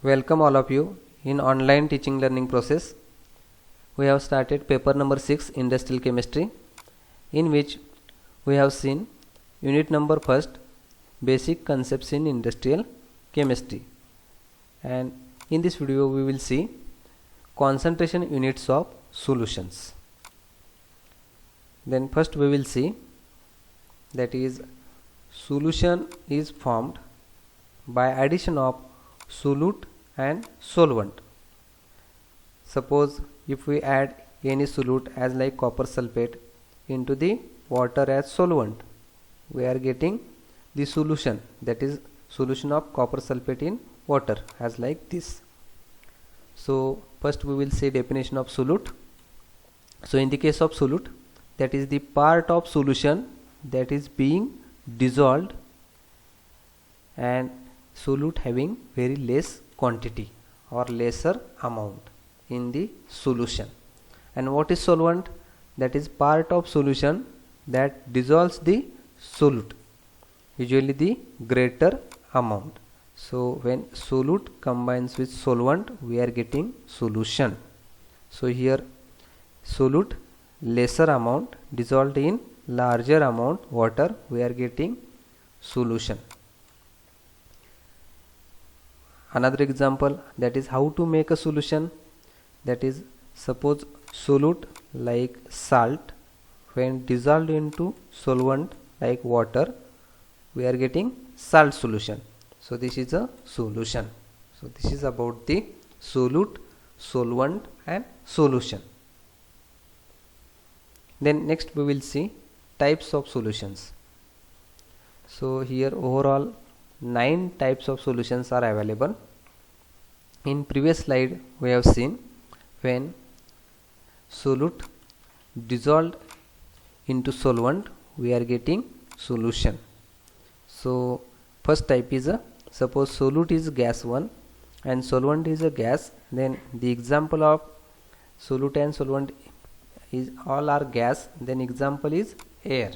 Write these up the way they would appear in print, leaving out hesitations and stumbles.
Welcome all of you in online teaching learning process. We have started paper number 6 industrial chemistry, in which we have seen unit number first, basic concepts in industrial chemistry, and in this video we will see concentration units of solutions. Then first we will see that is solution is formed by addition of solute and solvent. Suppose if we add any solute as like copper sulfate into the water as solvent, we are getting the solution, that is solution of copper sulfate in water as like this. So first we will say definition of solute. So in the case of solute, that is the part of solution that is being dissolved and solute having very less quantity or lesser amount in the solution. And what is solvent? That is part of solution that dissolves the solute, usually the greater amount. So when solute combines with solvent, we are getting solution. So here solute lesser amount dissolved in larger amount water, we are getting solution. Another example, that is how to make a solution. That is, suppose solute like salt, when dissolved into solvent like water, we are getting salt solution. So this is a solution. So this is about the solute, solvent and solution. Then next we will see types of solutions. So here overall 9 types of solutions are available. In previous slide we have seen when solute dissolved into solvent, we are getting solution. So first type is suppose solute is gas 1 and solvent is a gas, then the example of solute and solvent is all are gas, then example is air.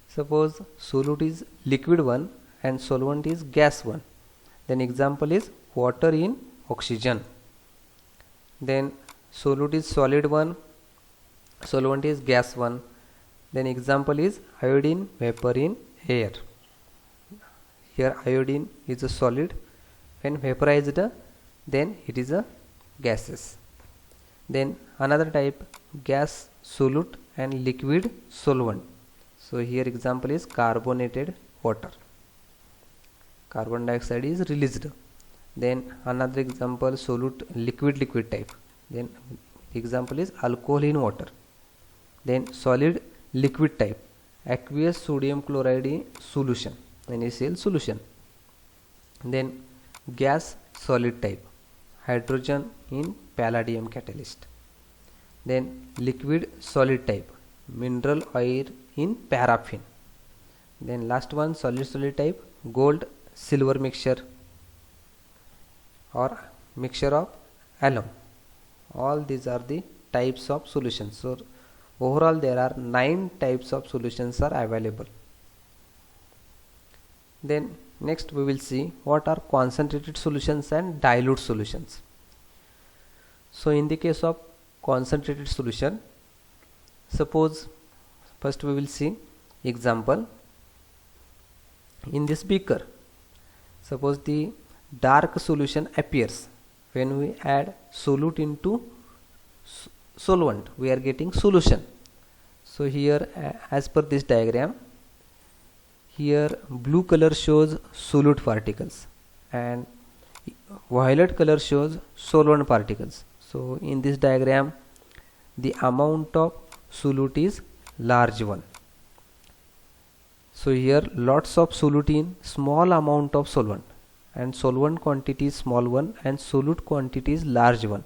Suppose solute is liquid 1 and solvent is gas 1, then example is water in oxygen. Then solute is solid 1, solvent is gas 1, then example is iodine vapor in air. Here iodine is a solid, when vaporized then it is a gases. Then another type gas solute and liquid solvent. So here example is carbonated water, carbon dioxide is released. Then another example solute liquid type, then example is alcohol in water. Then solid liquid type, aqueous sodium chloride in solution, NaCl solution. Then gas solid type, hydrogen in palladium catalyst. Then liquid solid type, mineral oil in paraffin. Then last one solid type, gold silver mixture or mixture of alum. All these are the types of solutions. So overall there are 9 types of solutions are available. Then next we will see what are concentrated solutions and dilute solutions. So in the case of concentrated solution, suppose first we will see example. In this beaker, suppose the dark solution appears when we add solute into solvent, we are getting solution. So here as per this diagram, here blue color shows solute particles and violet color shows solvent particles. So in this diagram the amount of solute is large one. So here lots of solute in small amount of solvent, and solvent quantity is small one and solute quantity is large one,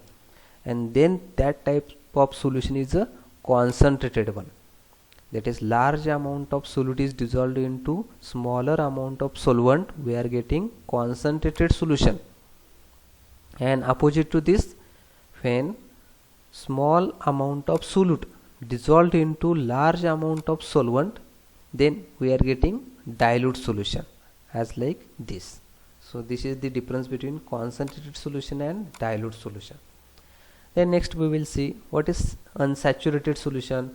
and then that type of solution is a concentrated one. That is large amount of solute is dissolved into smaller amount of solvent, we are getting concentrated solution. And opposite to this, when small amount of solute dissolved into large amount of solvent, then we are getting dilute solution as like this. So this is the difference between concentrated solution and dilute solution. Then next we will see what is unsaturated solution,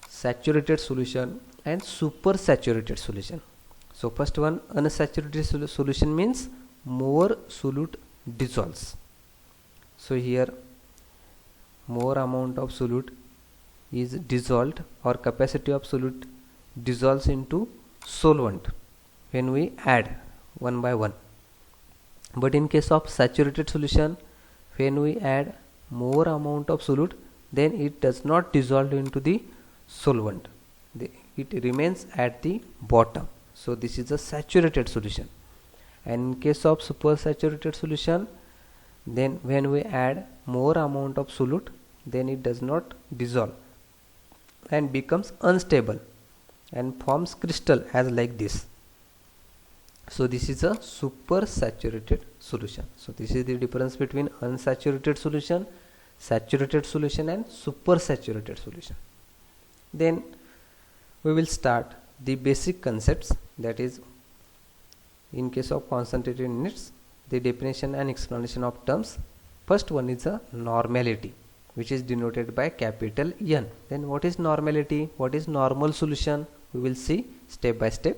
saturated solution and supersaturated solution. So first one, unsaturated solution means more solute dissolves. So here more amount of solute is dissolved, or capacity of solute dissolves into solvent when we add one by one. But in case of saturated solution, when we add more amount of solute, then it does not dissolve into the solvent, it remains at the bottom. So this is a saturated solution. And in case of supersaturated solution, then when we add more amount of solute, then it does not dissolve and becomes unstable and forms crystal as like this. So this is a supersaturated solution. So this is the difference between unsaturated solution, saturated solution and supersaturated solution. Then we will start the basic concepts, that is in case of concentrated units, the definition and explanation of terms. First one is a normality, which is denoted by capital N. Then what is normality, what is normal solution, we will see step by step.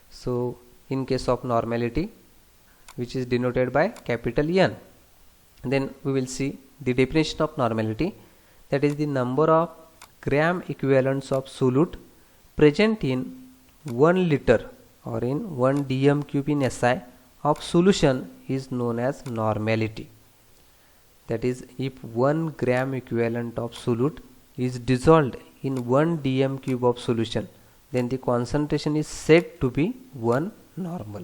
So in case of normality, which is denoted by capital N, then we will see the definition of normality, that is the number of gram equivalents of solute present in 1 liter or in 1 dm cube in SI of solution is known as normality. That is, if 1 gram equivalent of solute is dissolved in 1 dm cube of solution, then the concentration is said to be 1 normal.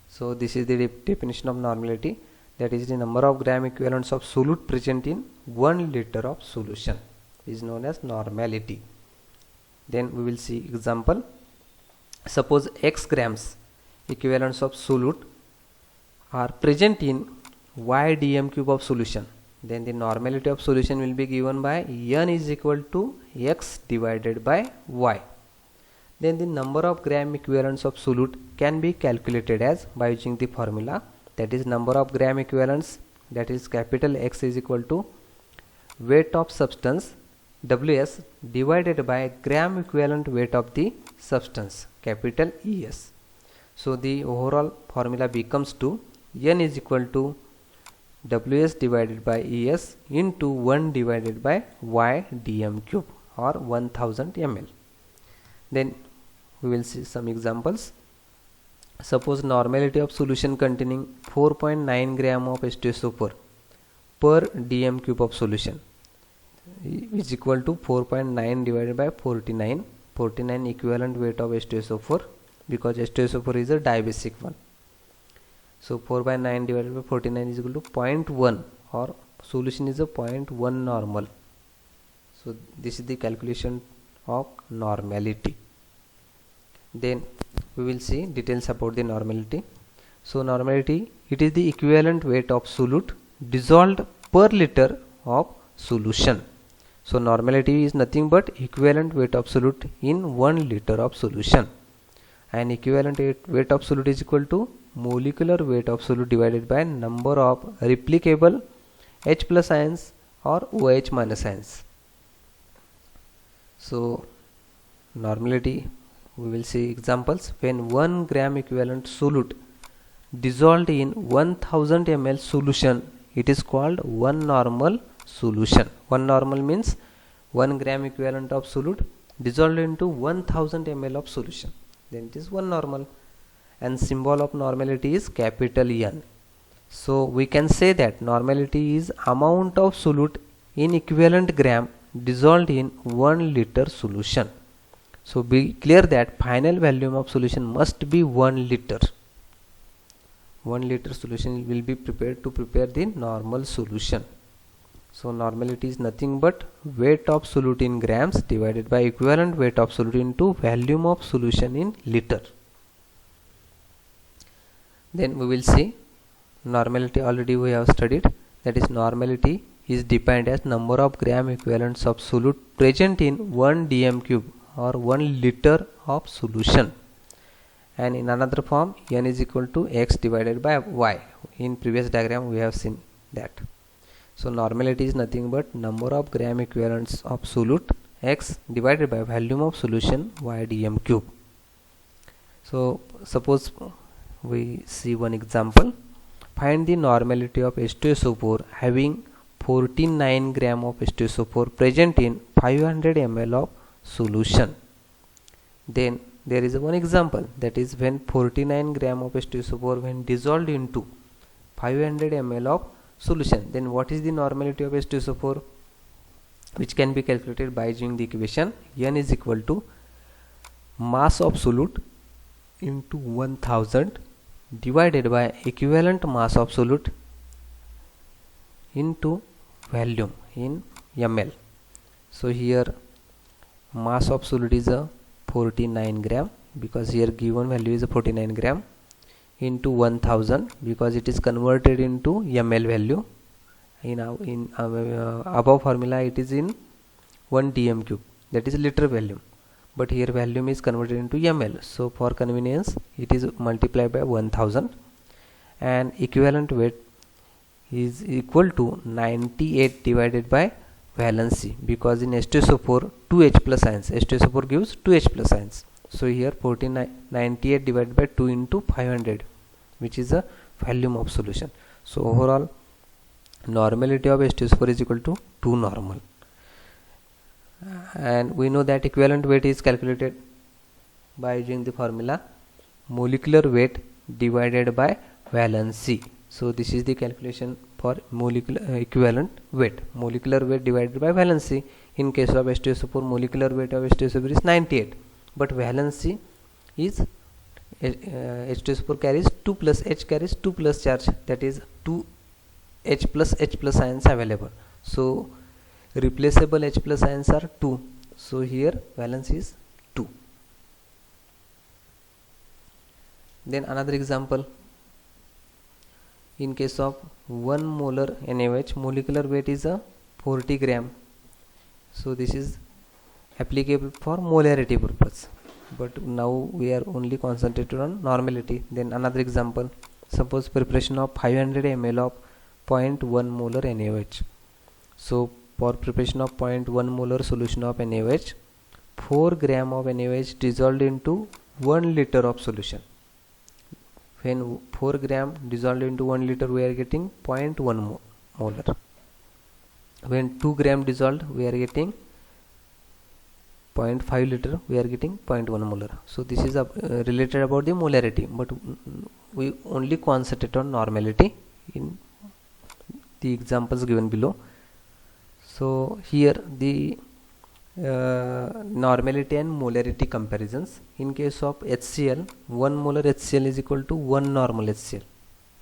So this is the definition of normality, that is the number of gram equivalents of solute present in 1 liter of solution is known as normality. Then we will see example. Suppose x grams equivalents of solute are present in y dm cube of solution, then the normality of solution will be given by N is equal to x divided by y. Then the number of gram equivalents of solute can be calculated as by using the formula, that is number of gram equivalents, that is capital X is equal to weight of substance Ws divided by gram equivalent weight of the substance capital ES. So the overall formula becomes to N is equal to Ws divided by ES into 1 divided by Y dm cube or 1000 ml. Then we will see some examples. Suppose normality of solution containing 4.9 gram of H2SO4 per dm cube of solution is equal to 4.9 divided by 49 equivalent weight of H2SO4, because H2SO4 is a dibasic one. So 4/9 divided by 49 is equal to 0.1, or solution is a 0.1 normal. So this is the calculation of normality. Then we will see details about the normality. So normality, it is the equivalent weight of solute dissolved per liter of solution. So normality is nothing but equivalent weight of solute in 1 liter of solution, and equivalent weight of solute is equal to molecular weight of solute divided by number of replicable H plus ions or OH minus ions. So normality, we will see examples. When 1 gram equivalent solute dissolved in 1000 ml solution, it is called 1 normal solution. 1 normal means 1 gram equivalent of solute dissolved into 1000 ml of solution, then it is 1 normal, and symbol of normality is capital N. So we can say that normality is amount of solute in equivalent gram dissolved in 1 liter solution. So be clear that final volume of solution must be 1 liter. 1 liter solution will be prepared to prepare the normal solution. So normality is nothing but weight of solute in grams divided by equivalent weight of solute into volume of solution in liter. Then we will see normality, already we have studied, that is normality is defined as number of gram equivalents of solute present in 1 dm cube or 1 liter of solution, and in another form n is equal to x divided by y. In previous diagram we have seen that. So normality is nothing but number of gram equivalents of solute x divided by volume of solution y dm cube. So suppose we see one example. Find the normality of H2SO4 having 49 gram of H2SO4 present in 500 ml of solution. Then there is one example, that is when 49 gram of H2SO4 when dissolved into 500 ml of solution, then what is the normality of H2SO4, which can be calculated by using the equation n is equal to mass of solute into 1000 divided by equivalent mass of solute into volume in ml. So here mass of solute is a 49 gram, because here given value is a 49 gram, into 1000 because it is converted into ml value. In above formula it is in 1 dm cube, that is liter volume, but here volume is converted into ml, so for convenience it is multiplied by 1000, and equivalent weight is equal to 98 divided by valency, because in H2SO4 2H plus ions, H2SO4 gives 2H plus ions, so here 98 divided by 2 into 500, which is a volume of solution. So overall normality of H2SO4 is equal to 2 normal, and we know that equivalent weight is calculated by using the formula molecular weight divided by valency. So this is the calculation for molecular equivalent weight, molecular weight divided by valency. In case of H2SO4, molecular weight of H2SO4 is 98, but valency is H2SO4 carries 2 plus H carries 2 plus charge, that is 2 H plus ions available. So replaceable H plus ions are 2, so here valence is 2. Then another example, in case of 1 molar NaOH, molecular weight is a 40 gram, so this is applicable for molarity purpose, but now we are only concentrated on normality. Then another example, suppose preparation of 500 ml of 0.1 molar NaOH. So for preparation of 0.1 molar solution of NaOH, 4 gram of NaOH dissolved into 1 liter of solution. When 4 gram dissolved into 1 liter, we are getting 0.1 molar. When 2 gram dissolved, we are getting 0.5 liter, we are getting 0.1 molar. So this is related about the molarity, but we only concentrate on normality in the examples given below. So here the normality and molarity comparisons. In case of HCl, 1 molar HCl is equal to 1 normal HCl.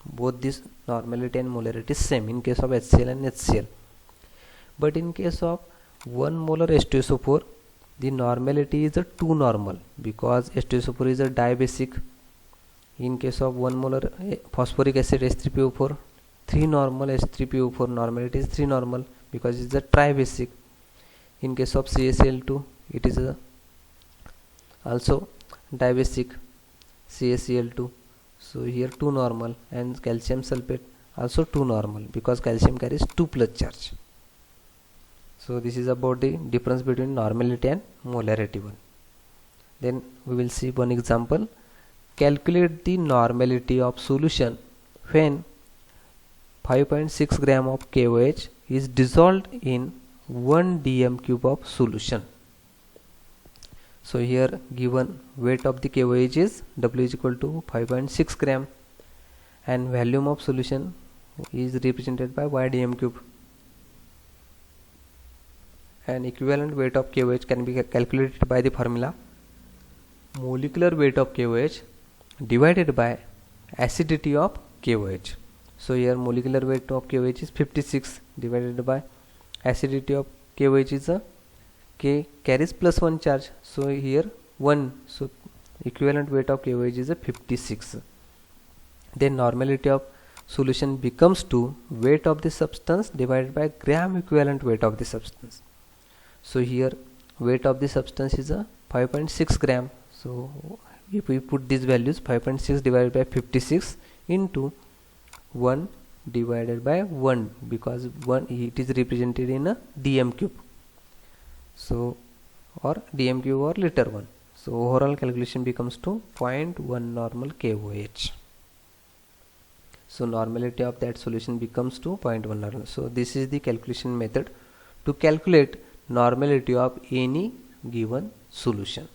Both this normality and molarity is same in case of HCl and HCl. But in case of 1 molar H2SO4, the normality is a 2 normal, because H2SO4 is a dibasic. In case of 1 molar phosphoric acid H3PO4, 3 normal H3PO4 normality is 3 normal, because it is a tribasic. In case of CaCl2, it is also dibasic CaCl2, so here 2 normal, and calcium sulfate also 2 normal, because calcium carries 2 plus charge. So this is about the difference between normality and molarity one. Then we will see one example. Calculate the normality of solution when 5.6 gram of KOH is dissolved in 1 dm cube of solution. So here given weight of the KOH is W is equal to 5.6 gram, and volume of solution is represented by y dm cube, and equivalent weight of KOH can be calculated by the formula molecular weight of KOH divided by acidity of KOH. So here molecular weight of KOH is 56 divided by acidity of KOH is a K carries plus 1 charge, so here 1, so equivalent weight of KOH is a 56. Then normality of solution becomes to weight of the substance divided by gram equivalent weight of the substance. So here weight of the substance is a 5.6 gram, so if we put these values, 5.6 divided by 56 into 1 divided by 1, because 1 it is represented in a dm cube, so or dm cube or liter 1. So overall calculation becomes to 0.1 normal KOH. So normality of that solution becomes to 0.1 normal. So this is the calculation method to calculate normality of any given solution.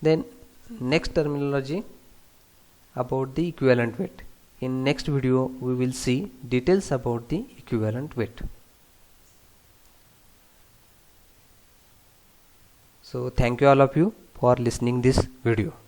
Then next terminology about the equivalent weight. In next video we will see details about the equivalent weight. So thank you all of you for listening this video.